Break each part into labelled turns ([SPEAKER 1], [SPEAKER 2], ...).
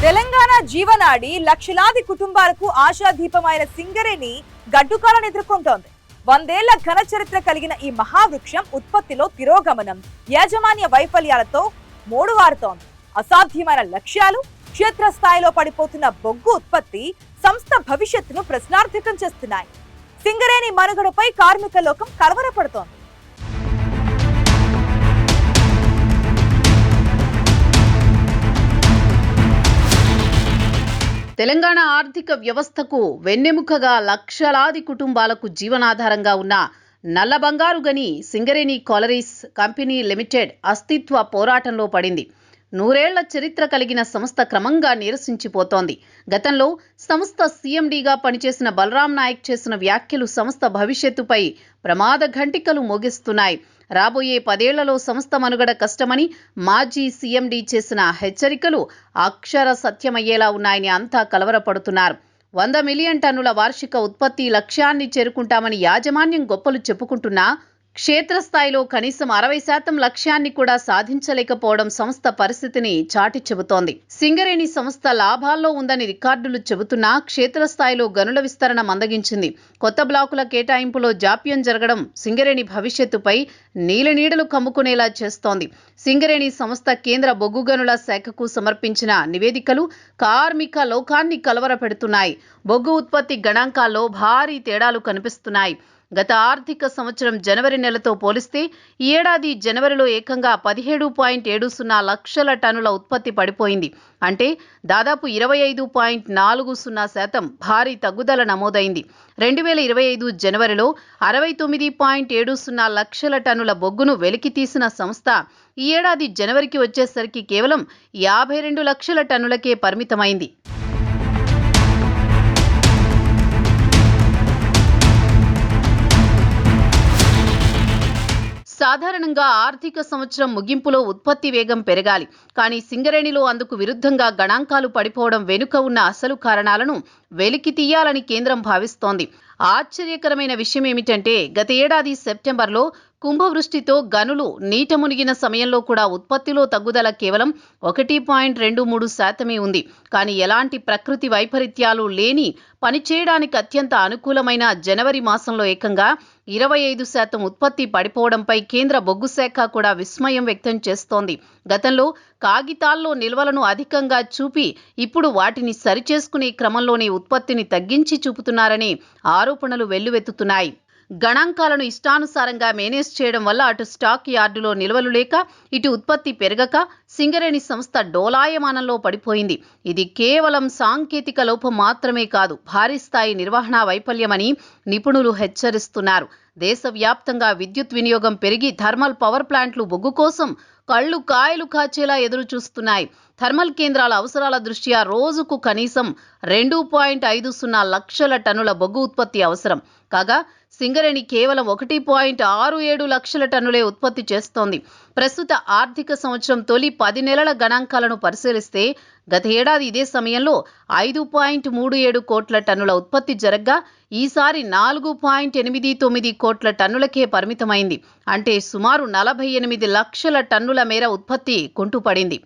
[SPEAKER 1] తెలంగాణ జీవనాడి లక్షలాది కుటుంబాలకు ఆశాదీపమైన సింగరేణి గడ్డుకాలను ఎదుర్కొంటోంది. 100 ఏళ్ల ఘన చరిత్ర కలిగిన ఈ మహావృక్షం ఉత్పత్తిలో తిరోగమనం, యాజమాన్య వైఫల్యాలతో మోడువారుతోంది. అసాధ్యమైన లక్ష్యాలు, క్షేత్రస్థాయిలో పడిపోతున్న బొగ్గు ఉత్పత్తి సంస్థ భవిష్యత్తును ప్రశ్నార్థకం చేస్తున్నాయి. సింగరేణి మనుగడపై కార్మిక లోకం కలవరపడుతోంది.
[SPEAKER 2] తెలంగాణ ఆర్థిక వ్యవస్థకు వెన్నెముకగా లక్షలాది కుటుంబాలకు జీవనాధారంగా ఉన్న నల్ల బంగారు గని సింగరేణి కాలరీస్ కంపెనీ లిమిటెడ్ అస్తిత్వ పోరాటంలో పడింది. 100 ఏళ్ల చరిత్ర కలిగిన సంస్థ క్రమంగా నీరసించిపోతోంది. గతంలో సంస్థ సీఎండీగా పనిచేసిన బలరాం నాయక్ చేసిన వ్యాఖ్యలు సంస్థ భవిష్యత్తుపై ప్రమాద ఘంటికలు మోగిస్తున్నాయి. రాబోయే 10 ఏళ్లలో సంస్థ మనుగడ కష్టమని మాజీ సీఎండీ చేసిన హెచ్చరికలు అక్షర సత్యమయ్యేలా ఉన్నాయని అంతా కలవరపడుతున్నారు. 100 మిలియన్ టన్నుల వార్షిక ఉత్పత్తి లక్ష్యాన్ని చేరుకుంటామని యాజమాన్యం గొప్పలు చెప్పుకుంటున్నా క్షేత్రస్థాయిలో కనీసం 60% లక్ష్యాన్ని కూడా సాధించలేకపోవడం సంస్థ పరిస్థితిని చాటి చెబుతోంది. సింగరేణి సంస్థ లాభాల్లో ఉందని రికార్డులు చెబుతున్నా క్షేత్రస్థాయిలో గనుల విస్తరణ మందగించింది. కొత్త బ్లాకుల కేటాయింపులో జాప్యం జరగడం సింగరేణి భవిష్యత్తుపై నీలనీడలు కమ్ముకునేలా చేస్తోంది. సింగరేణి సంస్థ కేంద్ర బొగ్గు గనుల శాఖకు సమర్పించిన నివేదికలు కార్మిక లోకాన్ని కలవరపెడుతున్నాయి. బొగ్గు ఉత్పత్తి గణాంకాల్లో భారీ తేడాలు కనిపిస్తున్నాయి. గత ఆర్థిక సంవత్సరం జనవరి నెలతో పోలిస్తే ఈ ఏడాది జనవరిలో ఏకంగా 17.70 లక్షల టన్నుల ఉత్పత్తి పడిపోయింది. అంటే దాదాపు 25.40% భారీ తగ్గుదల నమోదైంది. 2025 జనవరిలో 69.70 లక్షల టన్నుల బొగ్గును వెలికితీసిన సంస్థ ఈ ఏడాది జనవరికి వచ్చేసరికి కేవలం 52 లక్షల టన్నులకే పరిమితమైంది. సాధారణంగా ఆర్థిక సంవత్సరం ముగింపులో ఉత్పత్తి వేగం పెరగాలి. కానీ సింగరేణిలో అందుకు విరుద్ధంగా గణాంకాలు పడిపోవడం వెనుక ఉన్న అసలు కారణాలను వెలికి తీయాలని కేంద్రం భావిస్తోంది. ఆశ్చర్యకరమైన విషయం ఏమిటంటే గత ఏడాది సెప్టెంబర్లో కుంభవృష్టితో గనులు నీట మునిగిన సమయంలో కూడా ఉత్పత్తిలో తగ్గుదల కేవలం 1.23% ఉంది. కానీ ఎలాంటి ప్రకృతి వైపరీత్యాలు లేని పనిచేయడానికి అత్యంత అనుకూలమైన జనవరి మాసంలో ఏకంగా 25% ఉత్పత్తి పడిపోవడంపై కేంద్ర బొగ్గు శాఖ కూడా విస్మయం వ్యక్తం చేస్తోంది. గతంలో కాగితాల్లో నిల్వలను అధికంగా చూపి ఇప్పుడు వాటిని సరిచేసుకునే క్రమంలోనే ఉత్పత్తిని తగ్గించి చూపుతున్నారని ఆరోపణలు వెల్లువెత్తుతున్నాయి. గణాంకాలను ఇష్టానుసారంగా మేనేజ్ చేయడం వల్ల అటు స్టాక్ యార్డులో నిల్వలు లేక ఇటు ఉత్పత్తి పెరగక సింగరేణి సంస్థ డోలాయమానంలో పడిపోయింది. ఇది కేవలం సాంకేతిక లోపం మాత్రమే కాదు, భారీ స్థాయి నిర్వహణ వైఫల్యమని నిపుణులు హెచ్చరిస్తున్నారు. దేశవ్యాప్తంగా విద్యుత్ వినియోగం పెరిగి థర్మల్ పవర్ ప్లాంట్లు బొగ్గు కోసం కళ్ళు కాయలు కాచేలా ఎదురు చూస్తున్నాయి. థర్మల్ కేంద్రాల అవసరాల దృష్ట్యా రోజుకు కనీసం 2.50 లక్షల టన్నుల బొగ్గు ఉత్పత్తి అవసరం కాగా సింగరేణి కేవలం 1.67 లక్షల టన్నులే ఉత్పత్తి చేస్తోంది. ప్రస్తుత ఆర్థిక సంవత్సరం తొలి 10 నెలల గణాంకాలను పరిశీలిస్తే గత ఏడాది ఇదే సమయంలో 5.37 కోట్ల టన్నుల ఉత్పత్తి జరగ్గా ఈసారి 4.89 కోట్ల టన్నులకే పరిమితమైంది. అంటే సుమారు 48 లక్షల టన్నుల మేర ఉత్పత్తి కుంటుపడింది.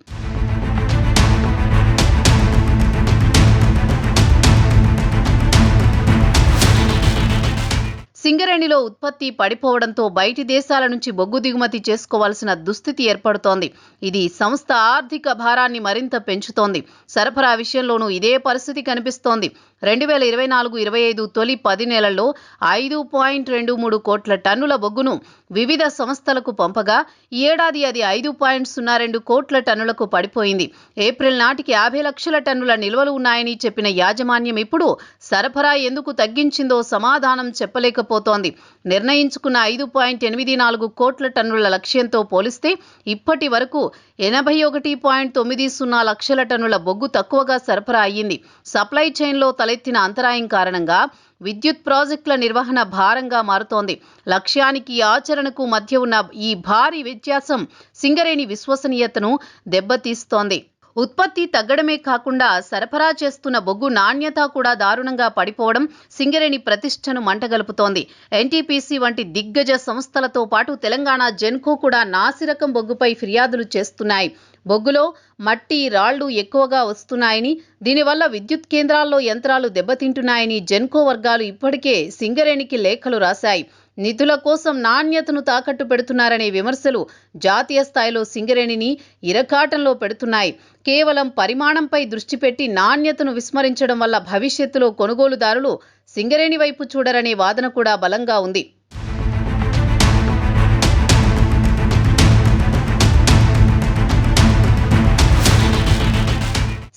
[SPEAKER 2] సింగరేణిలో ఉత్పత్తి పడిపోవడంతో బయటి దేశాల నుంచి బొగ్గు దిగుమతి చేసుకోవాల్సిన దుస్థితి ఏర్పడుతోంది. ఇది సంస్థ ఆర్థిక భారాన్ని మరింత పెంచుతోంది. సరఫరా విషయంలోనూ ఇదే పరిస్థితి కనిపిస్తోంది. 2024-25 తొలి 10 నెలల్లో 5.23 కోట్ల టన్నుల బొగ్గును వివిధ సంస్థలకు పంపగా ఈ ఏడాది అది 5.02 కోట్ల టన్నులకు పడిపోయింది. ఏప్రిల్ నాటికి 50 లక్షల టన్నుల నిల్వలు ఉన్నాయని చెప్పిన యాజమాన్యం ఇప్పుడు సరఫరా ఎందుకు తగ్గించిందో సమాధానం చెప్పలేకపోతోంది. నిర్ణయించుకున్న 5.84 కోట్ల టన్నుల లక్ష్యంతో పోలిస్తే ఇప్పటి వరకు 81.90 లక్షల టన్నుల బొగ్గు తక్కువగా సరఫరా అయ్యింది. సప్లై చైన్లో తలెత్తిన అంతరాయం కారణంగా విద్యుత్ ప్రాజెక్టుల నిర్వహణ భారంగా మారుతోంది. లక్ష్యానికి ఆచరణకు మధ్య ఉన్న ఈ భారీ వ్యత్యాసం సింగరేణి విశ్వసనీయతను దెబ్బతీస్తోంది. ఉత్పత్తి తగ్గడమే కాకుండా సరఫరా చేస్తున్న బొగ్గు నాణ్యత కూడా దారుణంగా పడిపోవడం సింగరేణి ప్రతిష్టను మంటగలుపుతోంది. ఎన్టీపీసీ వంటి దిగ్గజ సంస్థలతో పాటు తెలంగాణ జెన్కో కూడా నాసిరకం బొగ్గుపై ఫిర్యాదులు చేస్తున్నాయి. బొగ్గులో మట్టి రాళ్లు ఎక్కువగా వస్తున్నాయని, దీనివల్ల విద్యుత్ కేంద్రాల్లో యంత్రాలు దెబ్బతింటున్నాయని జెన్కో వర్గాలు ఇప్పటికే సింగరేణికి లేఖలు రాశాయి. నిధుల కోసం నాణ్యతను తాకట్టు పెడుతున్నారనే విమర్శలు జాతీయ స్థాయిలో సింగరేణిని ఇరకాటంలో పెడుతున్నాయి. కేవలం పరిమాణంపై దృష్టి పెట్టి నాణ్యతను విస్మరించడం వల్ల భవిష్యత్తులో కొనుగోలుదారులు సింగరేణి వైపు చూడరనే వాదన కూడా బలంగా ఉంది.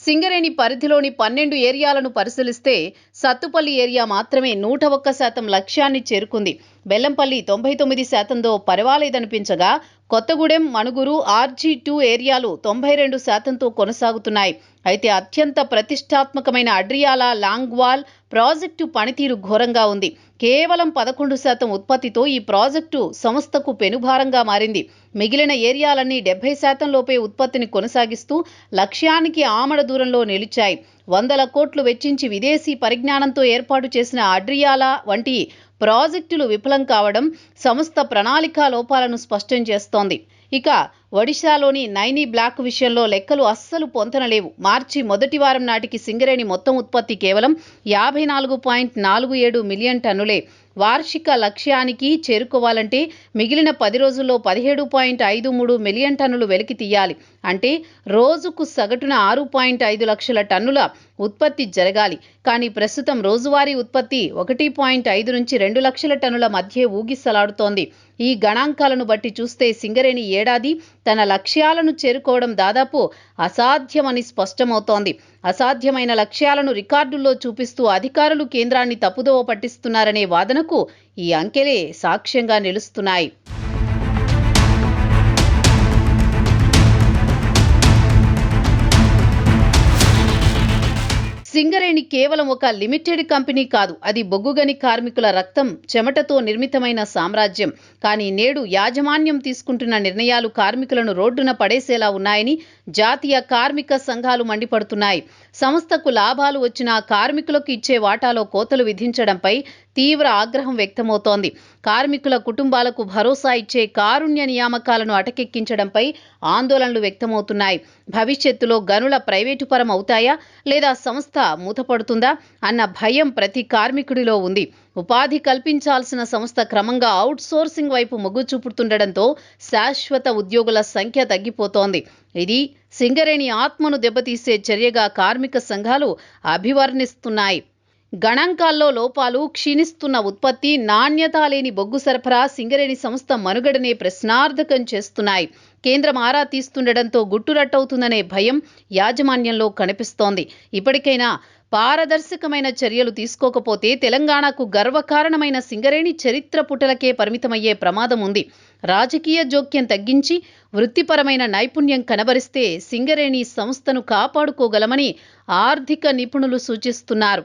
[SPEAKER 2] సింగరేణి పరిధిలోని 12 ఏరియాలను పరిశీలిస్తే సత్తుపల్లి ఏరియా మాత్రమే 101% లక్ష్యాన్ని చేరుకుంది. బెల్లంపల్లి 99%తో పర్వాలేదనిపించగా కొత్తగూడెం, మణుగురు, RG2 ఏరియాలు 92%తో కొనసాగుతున్నాయి. అయితే అత్యంత ప్రతిష్టాత్మకమైన అడ్రియాలా లాంగ్వాల్ ప్రాజెక్టు పనితీరు ఘోరంగా ఉంది. కేవలం 11% ఉత్పత్తితో ఈ ప్రాజెక్టు సంస్థకు పెనుభారంగా మారింది. మిగిలిన ఏరియాలన్నీ 70% లోపే ఉత్పత్తిని కొనసాగిస్తూ లక్ష్యానికి ఆమడ దూరంలో నిలిచాయి. 100 కోట్లు వెచ్చించి విదేశీ పరిజ్ఞానంతో ఏర్పాటు చేసిన అడ్రియాలా వంటి ప్రాజెక్టులు విఫలం కావడం సంస్థ ప్రణాళికా లోపాలను స్పష్టం చేస్తోంది. ఇక ఒడిశాలోని నైనీ బ్లాక్ విషయంలో లెక్కలు అస్సలు పొంతనలేవు. మార్చి మొదటి వారం నాటికి సింగరేణి మొత్తం ఉత్పత్తి కేవలం 54.47 మిలియన్ టన్నులే. వార్షిక లక్ష్యానికి చేరుకోవాలంటే మిగిలిన 10 రోజుల్లో 17.53 మిలియన్ టన్నులు వెలికి తీయాలి. అంటే రోజుకు సగటున 6.5 లక్షల టన్నుల ఉత్పత్తి జరగాలి. కానీ ప్రస్తుతం రోజువారీ ఉత్పత్తి 1.5 నుంచి 2 లక్షల టన్నుల మధ్య ఊగిసలాడుతోంది. ఈ గణాంకాలను బట్టి చూస్తే సింగరేణి ఏడాది తన లక్ష్యాలను చేరుకోవడం దాదాపు అసాధ్యమని స్పష్టమవుతోంది. అసాధ్యమైన లక్ష్యాలను రికార్డుల్లో చూపిస్తూ అధికారులు కేంద్రాన్ని తప్పుదోవ పట్టిస్తున్నారనే వాదనకు ఈ అంకెలే సాక్ష్యంగా నిలుస్తున్నాయి. సింగరేణి కేవలం ఒక లిమిటెడ్ కంపెనీ కాదు. అది బొగ్గుగని కార్మికుల రక్తం, చెమటతో నిర్మితమైన సామ్రాజ్యం. కానీ నేడు యాజమాన్యం తీసుకుంటున్న నిర్ణయాలు కార్మికులను రోడ్డున పడేసేలా ఉన్నాయని జాతీయ కార్మిక సంఘాలు మండిపడుతున్నాయి. సంస్థకు లాభాలు వచ్చినా కార్మికులకు ఇచ్చే వాటాలో కోతలు విధించడంపై తీవ్ర ఆగ్రహం వ్యక్తమవుతోంది. కార్మికుల కుటుంబాలకు భరోసా ఇచ్చే కారుణ్య నియామకాలను అటకెక్కించడంపై ఆందోళనలు వ్యక్తమవుతున్నాయి. భవిష్యత్తులో గనుల ప్రైవేటు పరం అవుతాయా లేదా సంస్థ మూతపడుతుందా అన్న భయం ప్రతి కార్మికుడిలో ఉంది. ఉపాధి కల్పించాల్సిన సంస్థ క్రమంగా అవుట్సోర్సింగ్ వైపు మొగ్గు చూపుతుండటంతో శాశ్వత ఉద్యోగుల సంఖ్య తగ్గిపోతోంది. ఇది సింగరేణి ఆత్మను దెబ్బతీసే చర్యగా కార్మిక సంఘాలు అభివర్ణిస్తున్నాయి. గణాంకాల్లో లోపాలు, క్షీణిస్తున్న ఉత్పత్తి, నాణ్యత లేని బొగ్గు సరఫరా సింగరేణి సంస్థ మనుగడనే ప్రశ్నార్థకం చేస్తున్నాయి. కేంద్రం ఆరా తీస్తుండటంతో గుట్టురట్టవుతుందనే భయం యాజమాన్యంలో కనిపిస్తోంది. ఇప్పటికైనా పారదర్శకమైన చర్యలు తీసుకోకపోతే తెలంగాణకు గర్వకారణమైన సింగరేణి చరిత్ర పుటలకే పరిమితమయ్యే ప్రమాదం ఉంది. రాజకీయ జోక్యం తగ్గించి వృత్తిపరమైన నైపుణ్యం కనబరిస్తే సింగరేణి సంస్థను కాపాడుకోగలమని ఆర్థిక నిపుణులు సూచిస్తున్నారు.